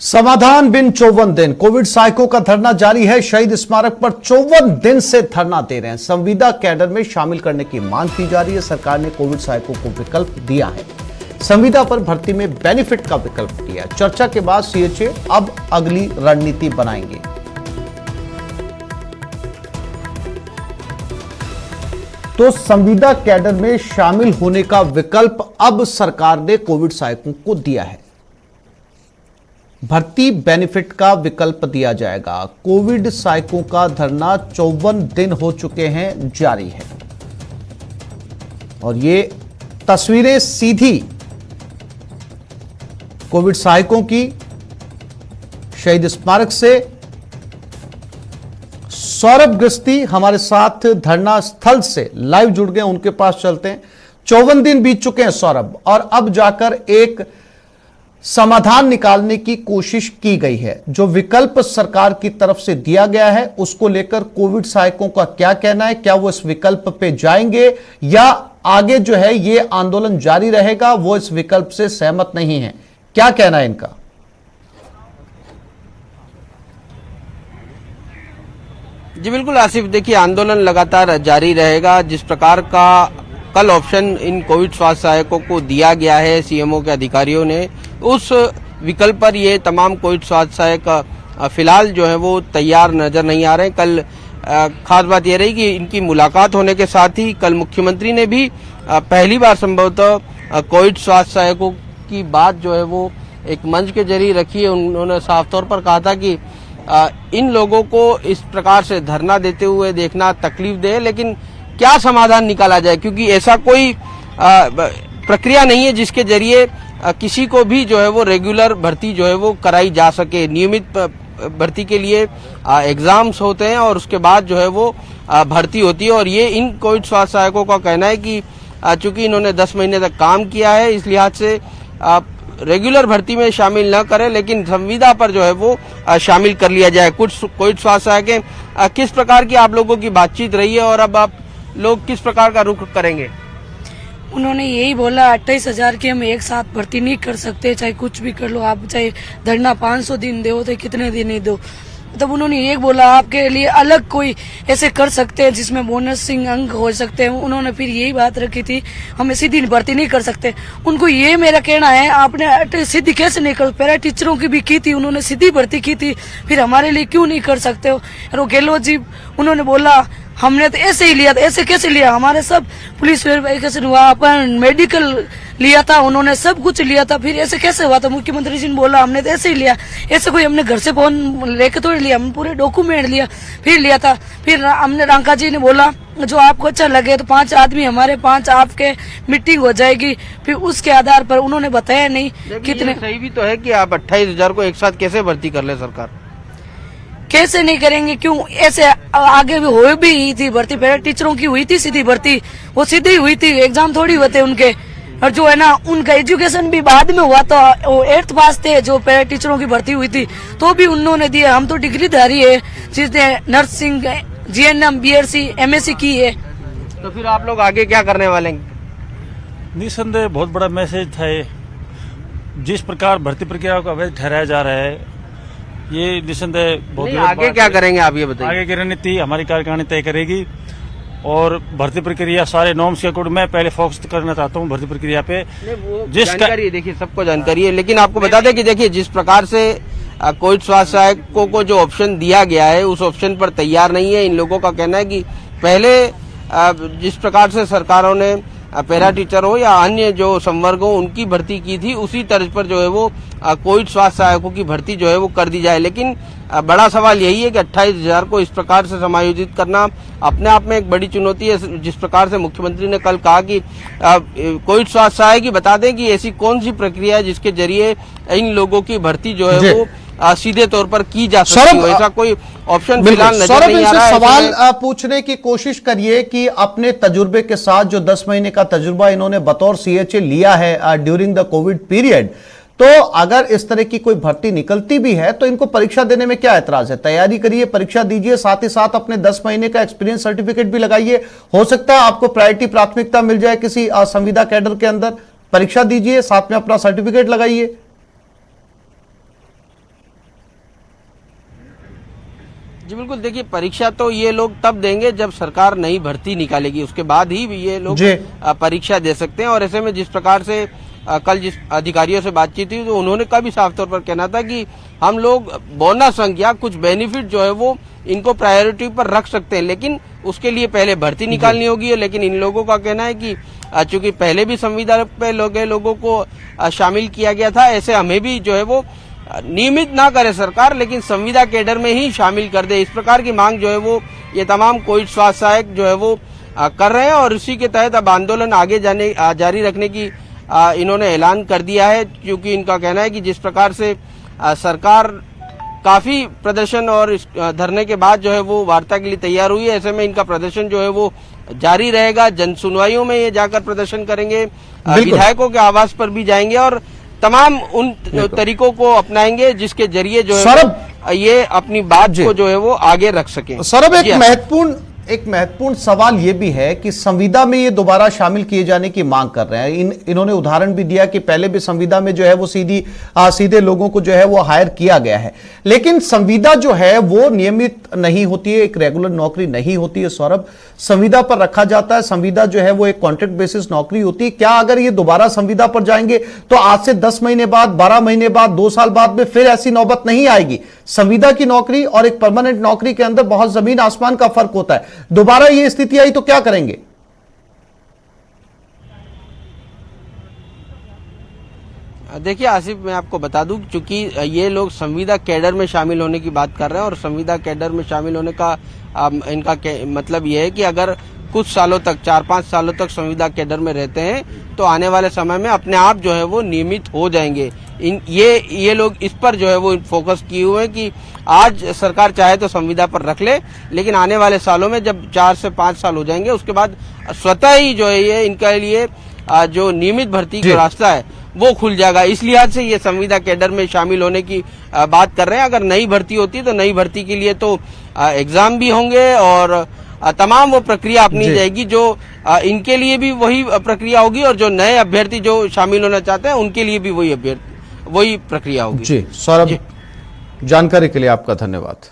समाधान बिन 54 दिन कोविड सहायकों का धरना जारी है। शहीद स्मारक पर 54 दिन से धरना दे रहे हैं। संविदा कैडर में शामिल करने की मांग की जा रही है। सरकार ने कोविड सहायकों को विकल्प दिया है। संविदा पर भर्ती में बेनिफिट का विकल्प दिया है। चर्चा के बाद सीएचए अब अगली रणनीति बनाएंगे। तो संविदा कैडर में शामिल होने का विकल्प अब सरकार ने कोविड सहायकों को दिया है। भर्ती बेनिफिट का विकल्प दिया जाएगा। कोविड सहायकों का धरना 54 दिन हो चुके हैं जारी है और ये तस्वीरें सीधी कोविड सहायकों की शहीद स्मारक से। सौरभ गृस्ती हमारे साथ धरना स्थल से लाइव जुड़ गए, उनके पास चलते हैं। 54 दिन बीत चुके हैं सौरभ, और अब जाकर एक समाधान निकालने की कोशिश की गई है। जो विकल्प सरकार की तरफ से दिया गया है उसको लेकर कोविड सहायकों का क्या कहना है? क्या वो इस विकल्प पे जाएंगे या आगे जो है ये आंदोलन जारी रहेगा? वो इस विकल्प से सहमत नहीं है। क्या कहना है इनका? जी बिल्कुल आसिफ, देखिए आंदोलन लगातार जारी रहेगा। जिस प्रकार का कल ऑप्शन इन कोविड स्वास्थ्य सहायकों को दिया गया है सीएमओ के अधिकारियों ने, उस विकल्प पर ये तमाम कोविड स्वास्थ्य सहायक फिलहाल जो है वो तैयार नजर नहीं आ रहे हैं। कल खास बात यह रही कि इनकी मुलाकात होने के साथ ही कल मुख्यमंत्री ने भी पहली बार संभवतः कोविड स्वास्थ्य सहायकों की बात जो है वो एक मंच के जरिए रखी है। उन्होंने साफ तौर पर कहा था कि इन लोगों को इस प्रकार से धरना देते हुए देखना तकलीफ दे, लेकिन क्या समाधान निकाला जाए, क्योंकि ऐसा कोई प्रक्रिया नहीं है जिसके जरिए किसी को भी जो है वो रेगुलर भर्ती जो है वो कराई जा सके। नियमित भर्ती के लिए एग्जाम्स होते हैं और उसके बाद जो है वो भर्ती होती है। और ये इन कोविड स्वास्थ्य सहायकों का कहना है कि चूंकि इन्होंने 10 महीने तक काम किया है, इस लिहाज से रेगुलर भर्ती में शामिल न करें, लेकिन संविदा पर जो है वो शामिल कर लिया जाए। कुछ कोविड स्वास्थ्य सहायक किस प्रकार की आप लोगों की बातचीत रही है और अब आप लोग किस प्रकार का रुख करेंगे? उन्होंने यही बोला 28,000 की हम एक साथ भर्ती नहीं कर सकते, चाहे कुछ भी कर लो आप, चाहे धरना 500 दिन दो तो कितने दिन ही दो। तब उन्होंने ये बोला आपके लिए अलग कोई ऐसे कर सकते हैं जिसमें बोनसिंग अंक हो सकते हैं। उन्होंने फिर यही बात रखी थी हम सीधी भर्ती नहीं कर सकते। उनको ये मेरा कहना है आपने सीधी कैसे नहीं कर, पैरा टीचरों की भी की थी, उन्होंने सीधी भर्ती की थी, फिर हमारे लिए क्यों नहीं कर सकते हो? और वो गहलोत जी उन्होंने बोला हमने तो ऐसे ही लिया था। ऐसे कैसे लिया? हमारे सब पुलिस वेरिफिकेशन हुआ, अपन मेडिकल लिया था, उन्होंने सब कुछ लिया था, फिर ऐसे कैसे हुआ था? मुख्यमंत्री जी ने बोला हमने तो ऐसे ही लिया। ऐसे कोई हमने घर से फोन लेके थोड़ी लिया, हमने पूरे डॉक्यूमेंट लिया फिर लिया था। फिर हमने रांका जी ने बोला जो आपको अच्छा लगे तो 5 आदमी हमारे 5 आपके मीटिंग हो जाएगी। फिर उसके आधार पर उन्होंने बताया नहीं कितने। सही भी तो है कि आप 28,000 को एक साथ कैसे भर्ती कर ले सरकार? कैसे नहीं करेंगे? क्यों ऐसे आगे भी हो भी थी भर्ती, पैरा टीचरों की हुई थी सीधी भर्ती, वो सीधी हुई थी, एग्जाम थोड़ी हुए थे उनके। और जो है ना उनका एजुकेशन भी बाद में हुआ था, वो 8th पास थे जो पैरा टीचरों की भर्ती हुई थी तो भी उन्होंने दिया। हम तो डिग्रीधारी है जिसने नर्सिंग जीएनएम बीएससी एमएससी की है। तो फिर आप लोग आगे क्या करने वाले हैं? निसंदेह बहुत बड़ा मैसेज था। जिस प्रकार भर्ती प्रक्रिया को अवैध ठहराया जा रहा है, ये निसंदेह बहुत आगे क्या करेंगे आप ये बताइए। आगे की रणनीति हमारी कार्यकारिणी तय करेगी और भर्ती प्रक्रिया सारे नॉर्म्स के अकॉर्डिंग। मैं पहले फोकस करना चाहता हूँ भर्ती प्रक्रिया पे। जिस जानकारी देखिए सबको जानकारी है, लेकिन आपको बता दें कि देखिए जिस प्रकार से कोविड स्वास्थ्य सहायकों को जो ऑप्शन दिया गया है उस ऑप्शन पर तैयार नहीं है। इन लोगों का कहना है कि पहले जिस प्रकार से सरकारों ने पैरा टीचर हो या अन्य जो संवर्ग हो उनकी भर्ती की थी, उसी तर्ज पर जो है वो कोविड स्वास्थ्य सहायकों की भर्ती जो है वो कर दी जाए। लेकिन बड़ा सवाल यही है कि 28,000 को इस प्रकार से समायोजित करना अपने आप में एक बड़ी चुनौती है। जिस प्रकार से मुख्यमंत्री ने कल कहा कि कोविड स्वास्थ्य सहायक ही बता दें कि ऐसी कौन सी प्रक्रिया है जिसके जरिए इन लोगों की भर्ती जो है वो सीधे तौर पर की जा सकती है। ऐसा कोई ऑप्शन फिलहाल नजर नहीं आ रहा है। सवाल पूछने की कोशिश करिए कि अपने तजुर्बे के साथ जो 10 महीने का तजुर्बा इन्होंने बतौर सीएचए लिया है ड्यूरिंग द कोविड पीरियड, तो अगर इस तरह की कोई भर्ती निकलती भी है तो इनको परीक्षा देने में क्या ऐतराज है? तैयारी करिए, परीक्षा दीजिए, साथ ही साथ अपने 10 महीने का एक्सपीरियंस सर्टिफिकेट भी लगाइए। हो सकता है आपको प्रायोरिटी प्राथमिकता मिल जाए किसी संविदा कैडर के अंदर। परीक्षा दीजिए, साथ में अपना सर्टिफिकेट लगाइए। जी बिल्कुल, देखिए परीक्षा तो ये लोग तब देंगे जब सरकार नई भर्ती निकालेगी, उसके बाद ही ये लोग जी। परीक्षा दे सकते हैं। और ऐसे में जिस प्रकार से कल जिस अधिकारियों से बातचीत हुई तो उन्होंने का भी साफ तौर पर कहना था कि हम लोग बोनस संख्या कुछ बेनिफिट जो है वो इनको प्रायोरिटी पर रख सकते हैं, लेकिन उसके लिए पहले भर्ती निकालनी होगी। लेकिन इन लोगों का कहना है कि चूंकि पहले भी संविदा पे लोगों को शामिल किया गया था, ऐसे हमें भी जो है वो नियमित ना करे सरकार, लेकिन संविदा कैडर में ही शामिल कर दे। इस प्रकार की मांग जो है वो ये तमाम कोविड स्वास्थ्य सहायक जो है वो कर रहे हैं और इसी के तहत अब आंदोलन आगे जारी रखने की इन्होंने ऐलान कर दिया है, क्योंकि इनका कहना है कि जिस प्रकार से सरकार काफी प्रदर्शन और धरने के बाद जो है वो वार्ता के लिए तैयार हुई है, ऐसे में इनका प्रदर्शन जो है वो जारी रहेगा। जन सुनवाइयों में ये जाकर प्रदर्शन करेंगे, विधायकों के आवास पर भी जाएंगे और तमाम उन तरीकों को अपनाएंगे जिसके जरिए जो है ये अपनी बात को जो है वो आगे रख सकें। सौरभ, एक महत्वपूर्ण सवाल ये भी है कि संविदा में ये दोबारा शामिल किए जाने की मांग कर रहे हैं। इन्होंने उदाहरण भी दिया कि पहले भी संविदा में जो है वो सीधे लोगों को जो है वो हायर किया गया है, लेकिन संविदा जो है वो नियमित नहीं होती है, एक रेगुलर नौकरी नहीं होती है। सौरभ, संविदा पर रखा जाता है, संविदा जो है वो एक कॉन्ट्रैक्ट बेसिस नौकरी होती है। क्या अगर ये दोबारा संविदा पर जाएंगे तो आज से 10 महीने बाद, 12 महीने बाद, 2 साल बाद में फिर ऐसी नौबत नहीं आएगी? संविदा की नौकरी और एक परमानेंट नौकरी के अंदर बहुत जमीन आसमान का फर्क होता है। दोबारा ये स्थिति आई तो क्या करेंगे? देखिए आसिफ, मैं आपको बता दूं, चूंकि ये लोग संविदा कैडर में शामिल होने की बात कर रहे हैं और संविदा कैडर में शामिल होने का इनका मतलब ये है कि अगर कुछ सालों तक, 4-5 सालों तक संविदा कैडर में रहते हैं तो आने वाले समय में अपने आप जो है वो नियमित हो जाएंगे। ये लोग इस पर जो है वो फोकस किए हुए हैं कि आज सरकार चाहे तो संविदा पर रख ले, लेकिन आने वाले सालों में जब 4 से 5 साल हो जाएंगे उसके बाद स्वतः ही जो है ये इनके लिए जो नियमित भर्ती का रास्ता है वो खुल जाएगा। इस लिहाज से ये संविदा कैडर में शामिल होने की बात कर रहे हैं। अगर नई भर्ती होती है तो नई भर्ती के लिए तो एग्जाम भी होंगे और तमाम वो प्रक्रिया अपनी जाएगी, जो इनके लिए भी वही प्रक्रिया होगी और जो नए अभ्यर्थी जो शामिल होना चाहते हैं उनके लिए भी वही प्रक्रिया होगी। जी सौरभ, जानकारी के लिए आपका धन्यवाद।